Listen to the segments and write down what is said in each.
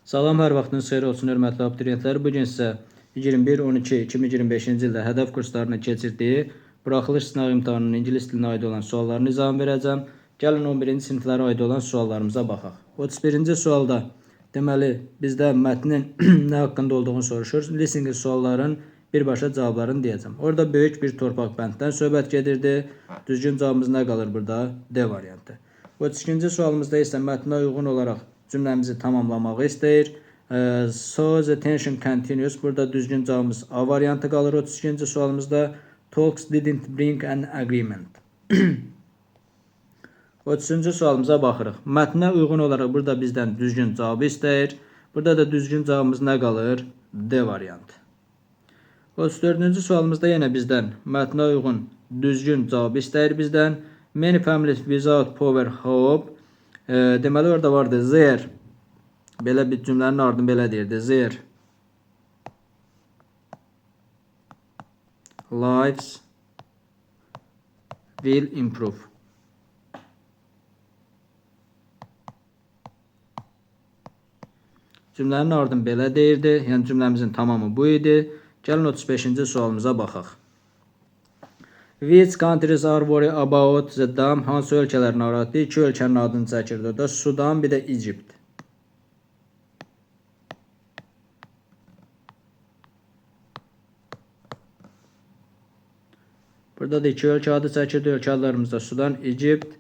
Salam, hər vaxtınız xeyir olsun, hörmətli abituriyentlər. Bugün sizə 21-12-2025-ci ildə hədəf kurslarına keçirdiyi buraxılış sınav imtahanının ingilis dilinə aid olan suallarını izah verəcəm. Gəlin 11-ci siniflərə aid olan suallarımıza baxaq. 31-ci sualda deməli bizdə mətnin nə haqqında olduğunu soruşur. Listening sualların birbaşa cavablarını deyəcəm. Orada böyük bir torpaq bənddən söhbət gedirdi. Düzgün cavabımız nə qalır burada? D variantı. 32-ci sualımızda isə mətnə uyğun olaraq cümləmizi tamamlamağı istəyir. So the tension continues. Burada düzgün cavabımız A variantı qalır. 32-ci sualımızda talks didn't bring an agreement. 33-cü sualımıza baxırıq. Mətnə uyğun olaraq burada bizdən düzgün cavabı istəyir. Burada da düzgün cavabımız nə qalır? D variantı. 34-cü sualımızda yenə bizdən mətnə uyğun düzgün cavabı istəyir bizdən. Many families without power hope. Deməli orada vardı there. Belə bir cümlənin ardını belə deyirdi. Their lives will improve. Cümlənin ardını belə deyirdi. Yəni cümləmizin tamamı bu idi. Gəlin 35-ci sualımıza baxaq. Which countries are worried about the dam? Hansı ölkələr narahatdır? İki ölkənin adını çəkirdi. O da Sudan, bir də Egypt. Burada da iki ölkə adı çəkirdi. Ölkə adlarımız da Sudan, Egypt.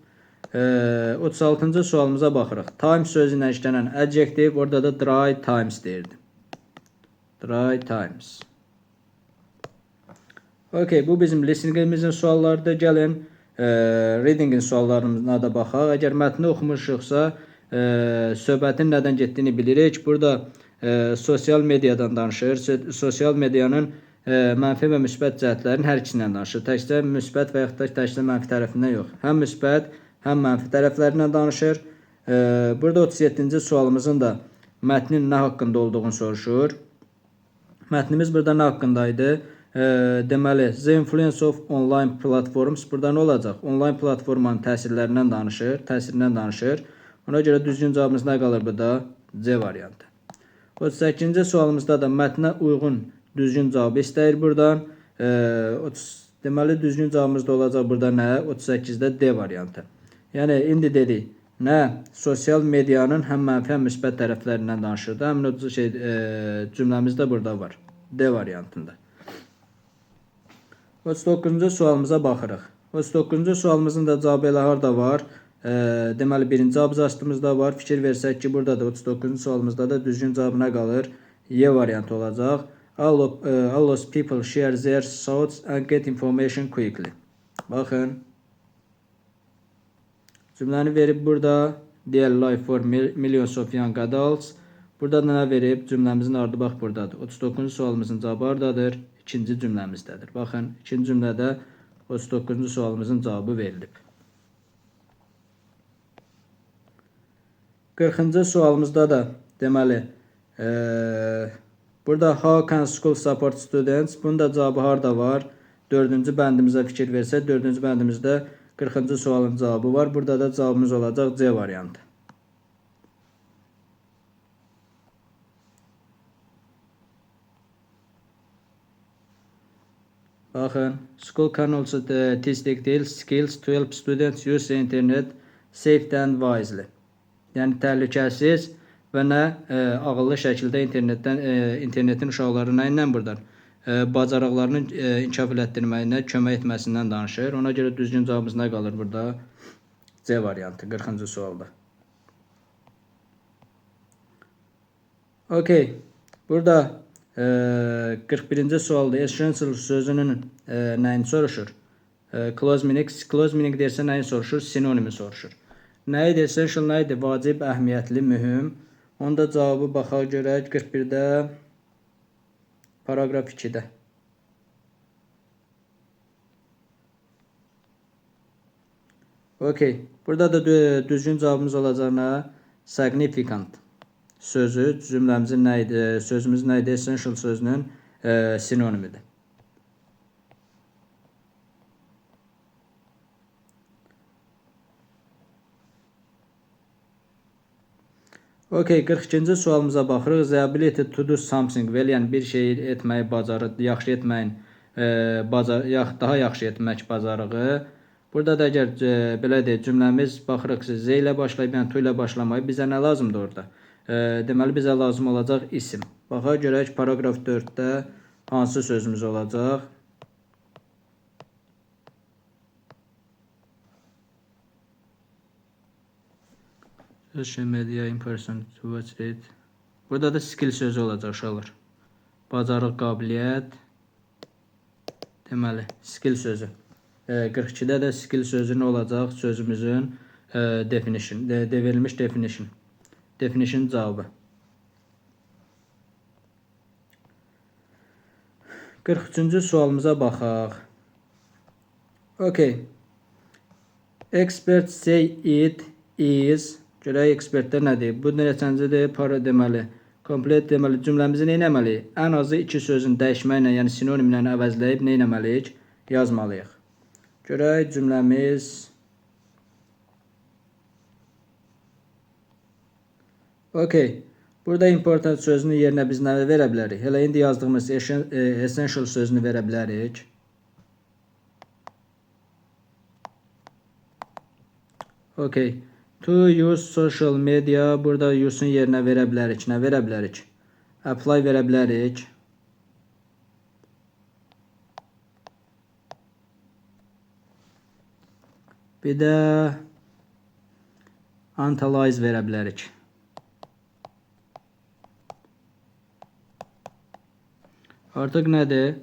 36-cı sualımıza baxırıq. Times sözü ilə işlənən adjective, orada da dry times deyirdi. Dry times. Okay, bu bizim listeningimizin suallarıdır. Gəlin readingin suallarına da baxaq. Əgər mətni oxumuşuqsa, söhbətin nədən getdiyini bilirik. Burada sosial mediadan danışır. Sosial medianın mənfi və müsbət cəhətlərin hər ikisindən danışır. Təkcə müsbət və yaxud da təkcə mənfi tərəfindən yox. Həm müsbət, həm mənfi tərəflərindən danışır. Burada 37-ci sualımızın da mətnin nə haqqında olduğunu soruşur. Mətnimiz burada nə haqqındaydı? Deməli, the influence of online platforms. Burada nə olacaq? Online platformanın təsirlərindən danışır. Ona görə düzgün cavabımız nə qalır burada? C variantı. 38-ci sualımızda da mətnə uyğun düzgün cavabı istəyir buradan. Deməli, düzgün cavabımız da olacaq burada nə? 38-də D variantı. Yəni, indi dedik, nə? Sosial medianın həm mənfi, həm müsbət tərəflərindən danışırdı. Həmin o cümləmiz də burada var. D variantında. 39-cu sualımıza baxırıq. 39-cu sualımızın da cavabı elə harda var? Deməli, birinci abzasımızda var. Fikir versək ki, burada da 39-cu sualımızda da düzgün cavab nə qalır? Y variantı olacaq. All those people share their thoughts and get information quickly. Baxın. Cümləni verib burada. Dear life for millions of young adults. Burada da nə verib? Cümləmizin ardı bax buradadır. 39-cu sualımızın cavabı hardadır? İkinci cümləmizdədir. Baxın, ikinci cümlədə 39-cu sualımızın cavabı verilib. 40-cı sualımızda da deməli, burada how can school support students? Bunun da cavabı harda var? 4-cü bəndimizə fikir versək, 4-cü bəndimizdə 40-cı sualın cavabı var. Burada da cavabımız olacaq C variantı. Baxın, school can also teach digital skills to help students use the internet safely and wisely. Yəni, təhlükəsiz və nə ağıllı şəkildə internetin uşaqlarına ilə buradan bacarıqlarını inkişaf elətdirməyinə kömək etməsindən danışır. Ona görə düzgün cavabımız nə qalır burada? C variantı, 40-cı sualda. Okay, burada 41-ci sualda essential sözünün nəyini soruşur? Close meaning deyirsə nəyi soruşur? Sinonimi soruşur. Nə idi? Essential nə idi? Vacib, əhəmiyyətli, mühüm. Onda cavabı baxaq görək 41-də, paragraf 2-də. Okay, burada da düzgün cavabımız olacaq nə? Significant. Sözü, cümləmizin nə idi? Sözümüz nə idi? Essential sözünün sinonimidir. Okay, 42-ci sualımıza baxırıq. The ability to do something well, yəni bir şey etməyi bacarır, yaxşı etməyin, daha yaxşı etmək bacarığı. Burada da əgər belə deyək, cümləmiz baxırıq ki, Z ilə başlayıb, yəni to ilə başlamayıb, bizə nə lazımdır orada? Deməli, bizə lazım olacaq isim. Baxaq görək, paragraf 4-də hansı sözümüz olacaq? Social media in person to watch it. Burada da skill sözü olacaq uşaqlar. Bacarıq, qabiliyyət. Deməli, skill sözü. 42-də də skill sözü nə olacaq? Sözümüzün definition, verilmiş definition. Definition cavabı. 43-cü sualımıza baxaq. Okay. Experts say it is. Görək ekspertlər nədir? Bu neçəncidir? Para deməli. Komplet deməli cümləmizi nə etməliyik? Ən azı iki sözün dəyişməklə, yəni sinonimlə əvəzləyib nə etməliyik? Yazmalıyıq. Görək cümləmiz. Okay. Burada important sözünün yerinə biz nə verə bilərik? Hələ indi yazdığımız essential sözünü verə bilərik. Okay. To use social media, burada use'un yerinə verə bilərik. Nə verə bilərik? Apply verə bilərik. Bir də analyze verə bilərik. Artıq nədir?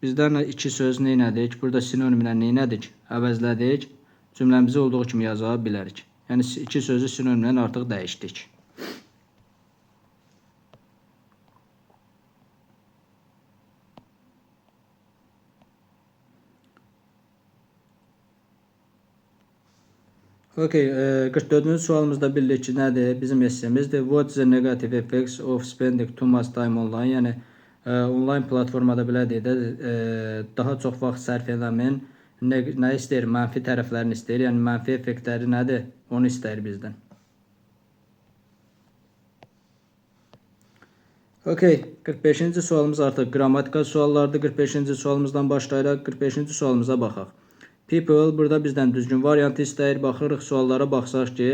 Bizdən iki söz neynədik? Burada sinonimlə neynədik? Əvəzlədik. Cümləmizi olduğu kimi yaza bilərik. Yəni iki sözü sinonimlə artıq dəyişdik. Okay, 44-cü sualımızda bildik ki, nədir? Bizim essemizdir. What's the negative effects of spending too much time online? Yəni online platformada belə deyək də daha çox vaxt sərf eləmin nə istəyir? Mənfi tərəflərini istəyir. Yəni mənfi effektləri nədir? Onu istəyir bizdən. Okay, 45-ci sualımız artıq qrammatikal suallardır. 45-ci sualımızdan başlayaraq 45-ci sualımıza baxaq. People burada bizdən düzgün variantı istəyir. Baxırıq suallara baxsaq ki,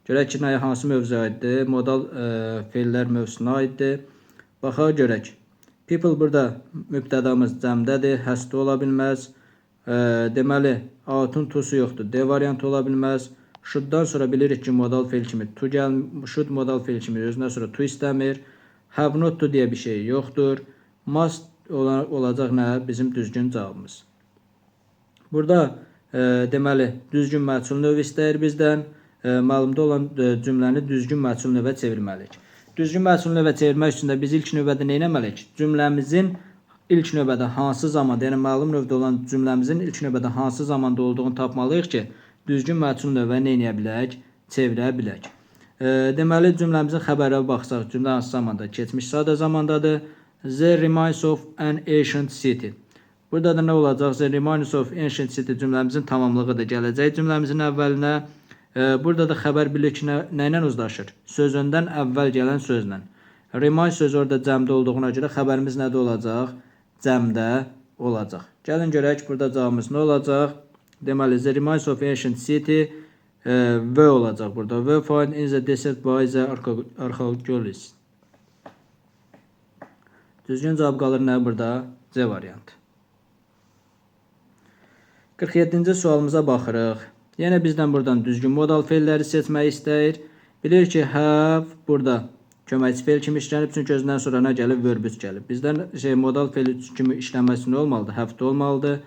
görək ki, nəyə hansı mövzuya aiddir? Modal feillər mövzusuna aiddir. Baxaq görək. People burada mübtədamız cəmdədir, həsdə ola bilməz. Deməli, out'un to'su yoxdur. D variantı ola bilməz. Should'dan sonra bilirik ki, modal feil kimi to should modal feil kimi özündən sonra to istəmir. Have not to deyə bir şey yoxdur. Must olacaq nə? Bizim düzgün cavabımız. Burada deməli, düzgün məhsul növü istəyir bizdən. Məlumda olan cümləni düzgün məhsul növə çevirməliyik. Düzgün məhsul növə çevirmək üçün də biz ilk növbədə nə etməliyik? Cümləmizin ilk növbədə hansı zamanda, yəni məlum növdə olan cümləmizin ilk növbədə hansı zamanda olduğunu tapmalıyıq ki, düzgün məhsul növə nə edə bilək? Çevirə bilək. Deməli, cümləmizin xəbərə baxsaq, cümlə hansı zamanda? Keçmiş sadə zamandadır. The remains of an ancient city. Burada da nə olacaq? The remains of ancient city cümləmizin tamamlığıdır. Gələcək cümləmizin əvvəlinə. Burada da xəbər bilir ki, nə ilə uzlaşır? Sözündən əvvəl gələn sözlə. Remains sözü orada cəmdə olduğuna görə xəbərimiz nədə olacaq? Cəmdə olacaq. Gəlin görək, burada cavabımız nə olacaq? Deməli, the remains of ancient city V olacaq burada. V found in the desert by the archaeologists. Düzgün cavab qalır nə burada? C variantı. 47-ci sualımıza baxırıq. Yenə bizdən buradan düzgün modal feilləri seçmək istəyir. Bilir ki, have burada köməkçi feil kimi işlənib, çünki özündən sonra nə gəlib? Verb gəlib. Bizdən modal feil kimi işlənməsi nə olmalıdır? Have-də olmalıdır.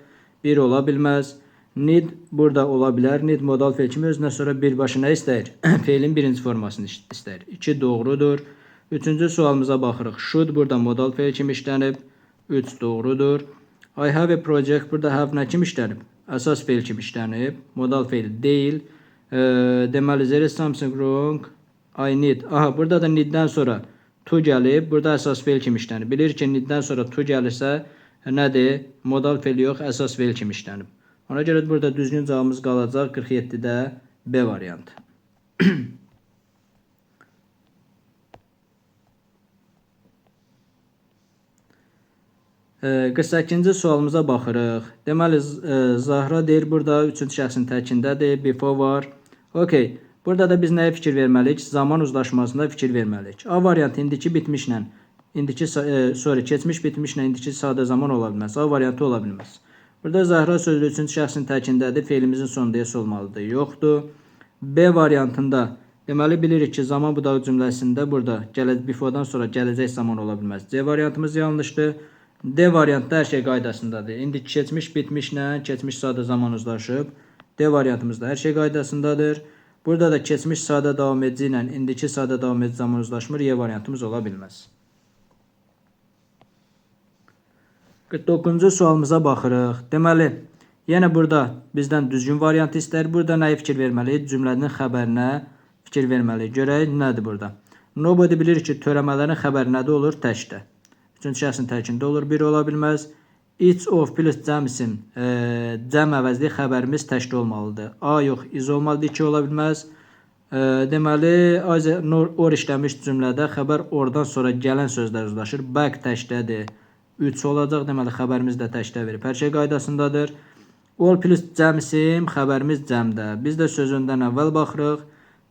Bir ola bilməz. Need burada ola bilər. Need modal feil kimi özündən sonra birbaşa nə istəyir? Feilin birinci formasını istəyir. 2 doğrudur. 3-cü sualımıza baxırıq. Should burada modal feil kimi işlənib. 3 doğrudur. I have a project burada have nə kimi işlənib? Əsas feil kimi işlənib. Modal feil deyil. Deməli, there is something wrong. I need. Aha, burada da needdən sonra to gəlib. Burada əsas feil kimi işlənib. Bilir ki, needdən sonra to gəlirsə nədir? Modal feil yox, əsas feil kimi işlənib. Ona görə burada düzgün cavabımız qalacaq 47-də B variantı. 48-ci sualımıza baxırıq. Deməli, Zahra deyir, burada 3-cü şəxsin təkindədir, before var. Okay, burada da biz nəyə fikir verməliyik? Zaman uzlaşmasında fikir verməliyik. A variantı indiki bitmişlə, keçmiş bitmişlə indiki sadə zaman ola bilməz. A variantı ola bilməz. Burada Zahra sözü 3-cü şəxsin təkindədir, feilimizin sonunda yes olmalıdır. Yoxdur. B variantında deməli bilirik ki, zaman budağı cümləsində burada before'dan sonra gələcək zaman ola bilməz. C variantımız yanlışdır. D variantda hər şey qaydasındadır. İndi keçmiş bitmişlə keçmiş sadə zaman uzlaşıb. D variantımızda hər şey qaydasındadır. Burada da keçmiş sadə davam edici ilə indiki sadə davam edici zaman uzlaşmır. Y variantımız ola bilməz. 49-cu sualımıza baxırıq. Deməli, yenə burada bizdən düzgün variant istər. Burada nəyə fikir verməliyik? Cümlənin xəbərinə fikir verməliyik. Görək nədir burada? Nobody bilir ki, törəmələrin xəbəri nədə olur? Təkdə. 3-cü şəxsin təkində olur, 1 ola bilməz. Each of plus cəm isim, cəm əvəzli xəbərimiz təkdə olmalıdır. A yox, is olmalıdır, 2 ola bilməz. Deməli, or işləmiş cümlədə xəbər oradan sonra gələn sözlər uzlaşır. Back təkdədir, 3 olacaq. Deməli, xəbərimiz də təkdə verib. Hər şey qaydasındadır. All plus cəm isim, xəbərimiz cəmdə. Biz də sözündən əvvəl baxırıq.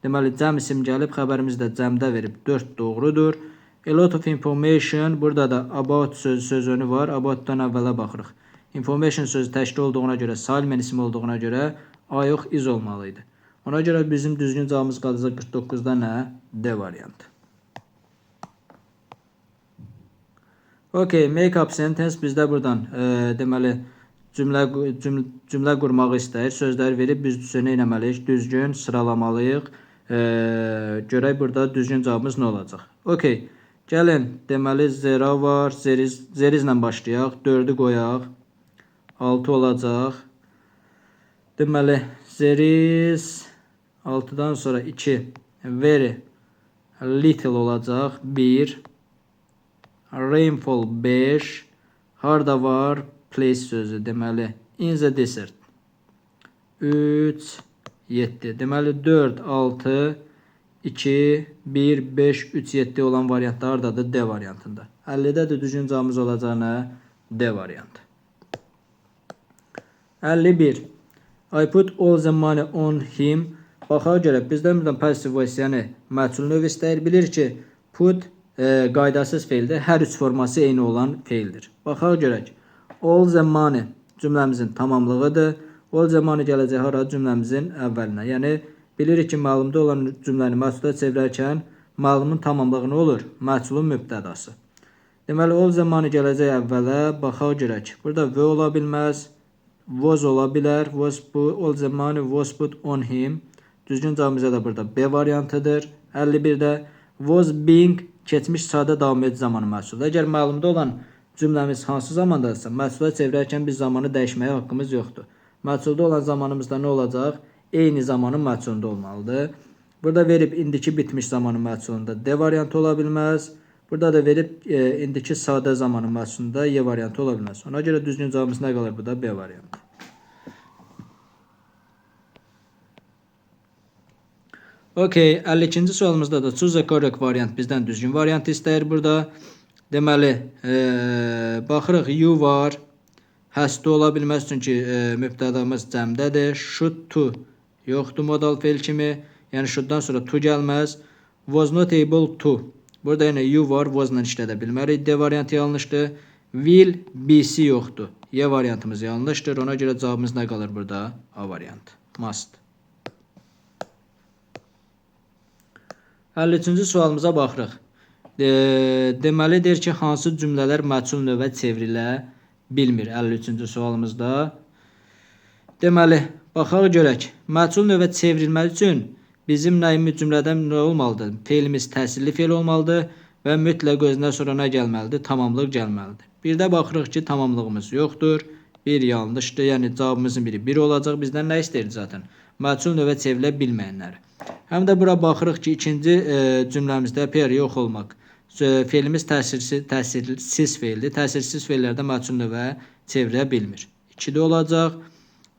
Deməli, cəm isim gəlib, xəbərimiz də cəmdə verib. 4 doğrudur. A lot of information, burada da about sözünü var. Aboutdan əvvələ baxırıq. Information sözü təkdə olduğuna görə, Salmen ismi olduğuna görə A yox, is olmalıydı. Ona görə bizim düzgün cavabımız qalacaq 49-da nə? D variantı. Okay, make up sentence bizdə buradan deməli cümlə qurmağı istəyir. Sözləri verib biz nə etməliyik? Düzgün sıralamalıyıq. Görək burada düzgün cavabımız nə olacaq? Okay. Gəlin, deməli zera var, zerizlə başlayaq, 4'ü qoyaq, 6 olacaq. Deməli, zeriz 6'dan sonra 2, very little olacaq, 1, rainfall 5, harda var, place sözü, deməli, in the desert, 3, 7, deməli 4, 6, 2, 1, 5, 3, 7 olan variantlar hardadır? D variantında. 50'də də düzgün cavabımız olacağına D variantı. 51. I put all the money on him. Baxağa görə bizdən buradan passive voice, yəni məchul növ istəyir. Bilir ki, put qaydasız feildir. Hər üç forması eyni olan feildir. Baxağa görək. All the money cümləmizin tamamlığıdır. All the money gələcək hara? Cümləmizin əvvəlinə. Yəni bilirik ki, məlumda olan cümləni məchula çevirərkən məlumun tamamlığı nə olur? Məchulun mübtədası. Deməli, all the money gələcək əvvələ. Baxaq görək. Burada v ola bilməz. Was ola bilər. Was put, all the money was put on him. Düzgün cavabımız da burada B variantıdır. 51'də was being keçmiş sadə davam edici zamanı məchuldur. Əgər məlumda olan cümləmiz hansı zamandadırsa, məchula çevirərkən biz zamanı dəyişməyə haqqımız yoxdur. Məchulda olan zamanımızda nə olacaq? Eyni zamanın məchulunda olmalıdır. Burada verib indiki bitmiş zamanın məchulunda D variantı ola bilməz. Burada da verib indiki sadə zamanın məchulunda Y variantı ola bilməz. Ona görə düzgün cavabımız nə qalır? Bu da B variantı. Okay, 52-ci sualımızda da choose a correct variant bizdən düzgün variant istəyir burada. Deməli, baxırıq you var. Has to ola bilməz çünki mübtədamız cəmdədir. Should to yoxdur modal feil kimi. Yəni shoulddan sonra to gəlməz. Was not able to. Burada yenə you var, was-la işlədə bilmərik. D variantı yanlışdır. Will, BC yoxdur. Y variantımız yanlışdır. Ona görə cavabımız nə qalır burada? A variantı. Must. 53-cü sualımıza baxırıq. Deməli deyir ki, hansı cümlələr məchul növə çevrilə bilmir 53-cü sualımızda. Deməli, baxaq görək. Məchul növə çevrilməsi üçün bizim nəyimiz cümlədən nə olmalıdır? Feilimiz təsirli feil olmalıdır və mütləq özündən sonra nə gəlməlidir? Tamamlıq gəlməlidir. Bir də baxırıq ki, tamamlığımız yoxdur. Bir yanlışdır. Yəni cavabımızın biri 1 olacaq. Bizdən nə istəyirdi zaten? Məchul növə çevrilə bilməyənləri. Həm də bura baxırıq ki, ikinci cümləmizdə pair yox olmaq. Feilimiz təsirsiz feildir. Təsirsiz feillərdə məchul növə çevrilə bilmir. 2-də olacaq.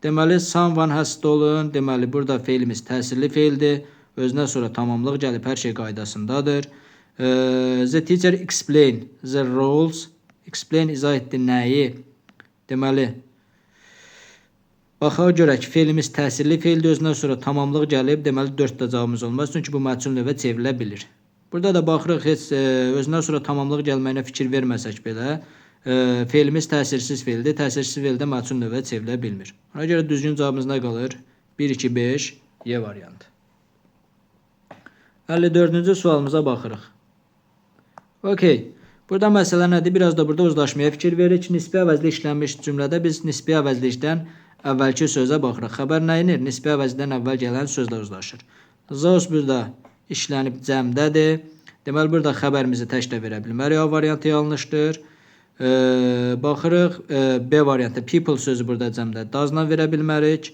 Deməli, someone has stolen. Deməli, burada feilimiz təsirli feildir. Özündən sonra tamamlıq gəlib hər şey qaydasındadır. The teacher explain the rules Explain izah etdi nəyi? Deməli, baxağa görək fe'limiz təsirli fe'ldir, özündən sonra tamamlıq gəlib, deməli 4 də cavabımız olmaz, çünki bu məchul növə çevrilə bilir. Burada da baxırıq, heç özündən sonra tamamlıq gəlməyinə fikir verməsək belə, fe'limiz təsirsiz fe'ldir, təsirsiz fe'ldə məchul növə çevrilə bilmir. Ona görə düzgün cavabımız nə qalır? 1, 2, 5, Y variantı. 54-cü sualımıza baxırıq. Okey. Burada məsələ nədir? Biraz da burada uzlaşmaya fikir veririk. Nisbi əvəzli işlənmiş cümlədə biz nisbi əvəzlikdən əvvəlki sözə baxırıq. Xəbər nə inir? Nisbi əvəzlikdən əvvəl gələn sözlə uzlaşır. Zaus burada işlənib cəmdədir. Deməli, burada xəbərimizi tək də verə bilmərik. A variantı yanlışdır. Baxırıq. B variantı. People sözü burada cəmdədir. Does-la verə bilmərik.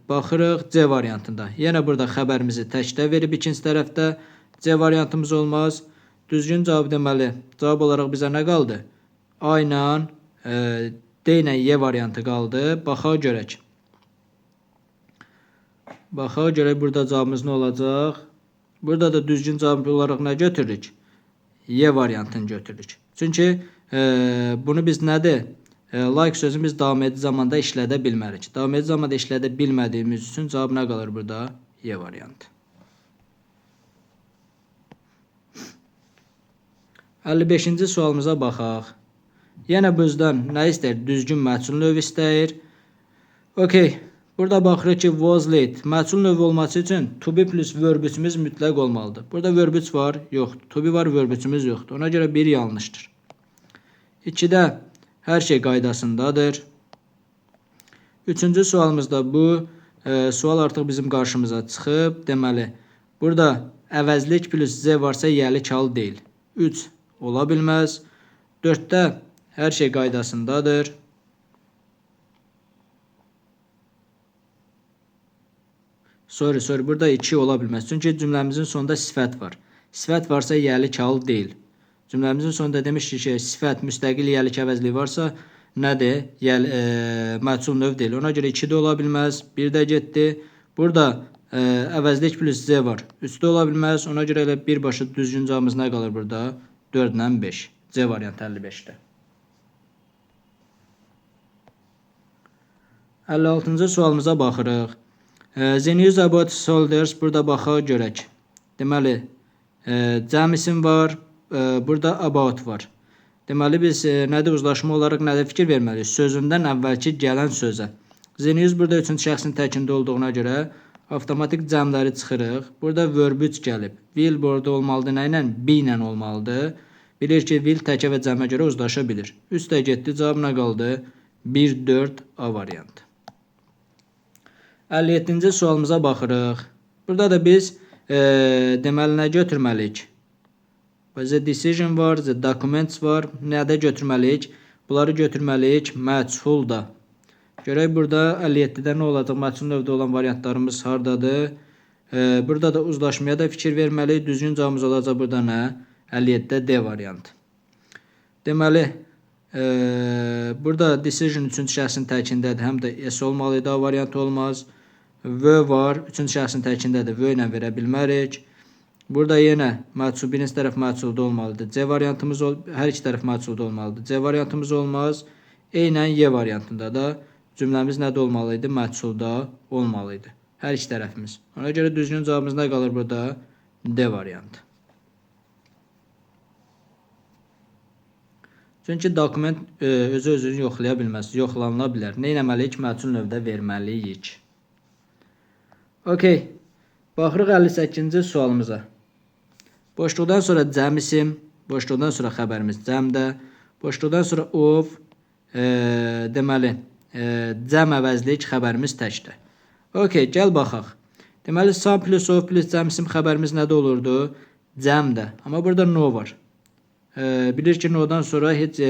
Baxırıq C variantında. Yenə burada xəbərimizi tək də verib ikinci tərəfdə. C variantımız olmaz. Düzgün cavab deməli, cavab olaraq bizə nə qaldı? A ilə D ilə Y variantı qaldı. Baxaq görək. Baxaq görək burada cavabımız nə olacaq? Burada da düzgün cavab olaraq nə götürürük? Y variantını götürürük. Çünki bunu biz nədir? Like sözünü biz davam edici zamanda işlədə bilmərik. Davam edici zamanda işlədə bilmədiyimiz üçün cavab nə qalır burada? Y variantı. 55-ci sualımıza baxaq. Yenə bizdən nə istəyir? Düzgün məchul növ istəyir. Okey. Burada baxırıq ki, was late. Məchul növ olması üçün to be plus verb üçümüz mütləq olmalıdır. Burada verb üç var, yoxdur. To be var, verb üçümüz yoxdur. Ona görə 1 yanlışdır. 2-də hər şey qaydasındadır. 3-cü sualımızda bu sual artıq bizim qarşımıza çıxıb. Deməli, burada əvəzlik plus Z varsa yəli kal deyil. 3 ola bilməz. 4-də hər şey qaydasındadır. Sorry, burada 2 ola bilməz. Çünki cümləmizin sonunda sifət var. Sifət varsa yəli kal deyil. Cümləmizin sonunda demişdik ki, sifət müstəqil yəlik əvəzliyi varsa nədir? Məchul növ deyil. Ona görə 2 də ola bilməz. 1 də getdi. Burada əvəzlik plus Z var. 3 də ola bilməz. Ona görə elə birbaşa düzgün cavabımız nə qalır burada? 4 ilə 5. C variantı 55-də. 56-cı sualımıza baxırıq. The news about soldiers burada baxaq görək. Deməli, cəm isim var. Burada about var. Deməli, biz nədir uzlaşma olaraq nədə fikir verməliyik? Sözündən əvvəlki gələn sözə. The news burada üçüncü şəxsin təkində olduğuna görə avtomatik cəmləri çıxırıq. Burada verb 3 gəlib. Will burada olmalıdır. Nə ilə? Be ilə olmalıdır. Bilir ki, will təkə və cəmə görə uzlaşa bilir. 3 də getdi. Cavab nə qaldı? 1, 4, A variantı. 57-ci sualımıza baxırıq. Burada da biz deməli nə götürməliyik? The decision var, the documents var. Nədə götürməliyik? Bunları götürməliyik məchulda. Görək burada 57-də nə olacaq? Məchul növdə olan variantlarımız hardadır? Burada da uzlaşmaya da fikir verməliyik. Düzgün cavabımız olacaq burada nə? 57-də D variantı. Deməli, burada decision üçüncü şəxsin təkindədir. Həm də S olmalıydı, A variantı olmaz. V var, üçüncü şəxsin təkindədir. V ilə verə bilmərik. Burada yenə məchul, birinci tərəf məchulda olmalıdır. C variantımız hər iki tərəf məchulda olmalıdır. C variantımız olmaz. Eynən Y variantında da cümləmiz nədə olmalıydı? Məchulda olmalıydı. Hər iki tərəfimiz. Ona görə düzgün cavabımız nə qalır burada? D variantı. Çünki dokument özü-özünü yoxlaya bilməz, yoxlanıla bilər. Nə etməliyik? Məchul növdə verməliyik. Okey. Baxırıq 58-ci sualımıza. Boşluqdan sonra cəm isim, boşluqdan sonra xəbərimiz cəmdə, boşluqdan sonra of, deməli, cəm əvəzlik xəbərimiz təkdə. Okey, gəl baxaq. Deməli, some plus of plus cəm isim xəbərimiz nədə olurdu? Cəmdə. Amma burada no var. Bilir ki, no'dan sonra heç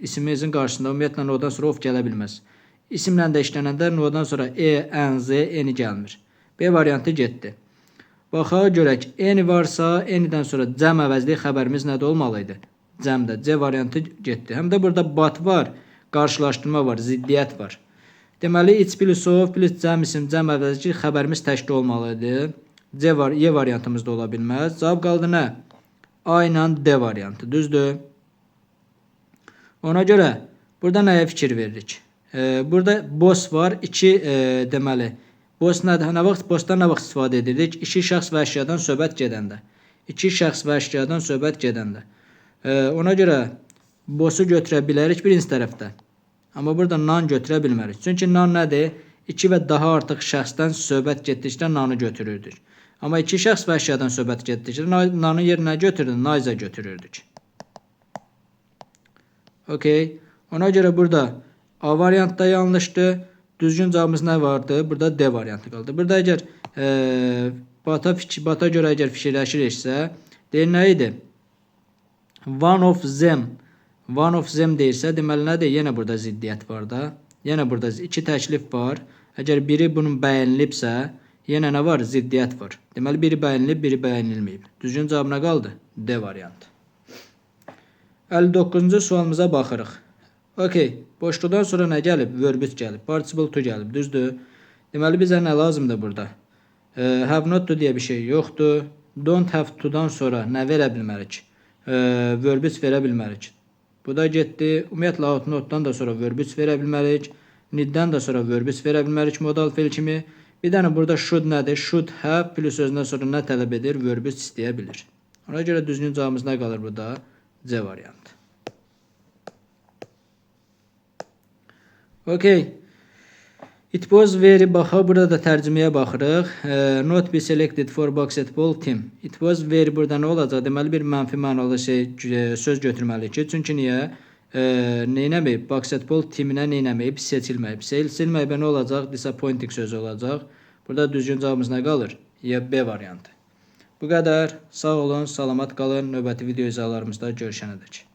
isimimizin qarşısında ümumiyyətlə no'dan sonra of gələ bilməz. İsimlə də işlənəndə no'dan sonra n, z, n gəlmir. B variantı getdi. Baxaq görək, n varsa, n-dən sonra cəm əvəzli xəbərimiz nədə olmalıydı? Cəmdə. C variantı getdi. Həm də burada but var, qarşılaşdırma var, ziddiyyət var. Deməli, it's plus of plus cəm isim, cəm əvəzli xəbərimiz təkdə olmalıydı. C var, Y variantımız da ola bilməz. Cavab qaldı nə? A ilə D variantı. Düzdür? Ona görə burada nəyə fikir veririk? Burada boss var. 2 deməli. Boss nədir? Nə vaxt bossdan nə vaxt istifadə edirdik? 2 şəxs və əşyadan söhbət gedəndə. 2 şəxs və əşyadan söhbət gedəndə. Ona görə boss'u götürə bilərik birinci tərəfdə. Amma burada nan götürə bilmərik. Çünki nan nədir? 2 və daha artıq şəxsdən söhbət getdikdə nanı götürürdük. Amma 2 şəxs və əşyadan söhbət getdikdə nanı yerinə götürdük, nayza götürürdük. Okey. Ona görə burada A variantda yanlışdır. Düzgün cavabımız nə vardı? Burada D variantı qaldı. Burada əgər bata görə əgər fikirləşiriksə, deyir nə idi? One of them deyirsə, deməli nədir? Yenə burada ziddiyyət var da. Yenə burada 2 təklif var. Əgər biri bunun bəyənilibsə, yenə nə var? Ziddiyyət var. Deməli biri bəyənilib, biri bəyənilməyib. Düzgün cavab nə qaldı? D variantı. 59-cu sualımıza baxırıq. Okey. Boşluqdan sonra nə gəlib? Verb gəlib. Participle to gəlib. Düzdür? Deməli bizə nə lazımdır burada? Have not to deyə bir şey yoxdur. Don't have to'dan sonra nə verə bilmərik? Verb verə bilmərik. Bu da getdi. Ümumiyyətlə ought not'dan da sonra verb verə bilmərik. Need'dən də sonra verb verə bilmərik modal fe'l kimi. Bir dənə burada should nədir? Should have plus sözündən sonra nə tələb edir? Verb istəyə bilir. Ona görə düzgün cavabımız nə qalır burada? C variantı. Okey. It was very baxa. Burada da tərcüməyə baxırıq. Not be selected for basketball team. It was very burada nə olacaq? Deməli bir mənfi mənalı söz götürməliyik ki. Çünki niyə? Neynəməyib? Basketbol timinə neynəməyib? Seçilməyib. Seçilməyib nə olacaq? Disappointing sözü olacaq. Burada düzgün cavabımız nə qalır? B variantı. Bu qədər. Sağ olun, salamat qalın. Növbəti video izahlarımızda görüşənədək.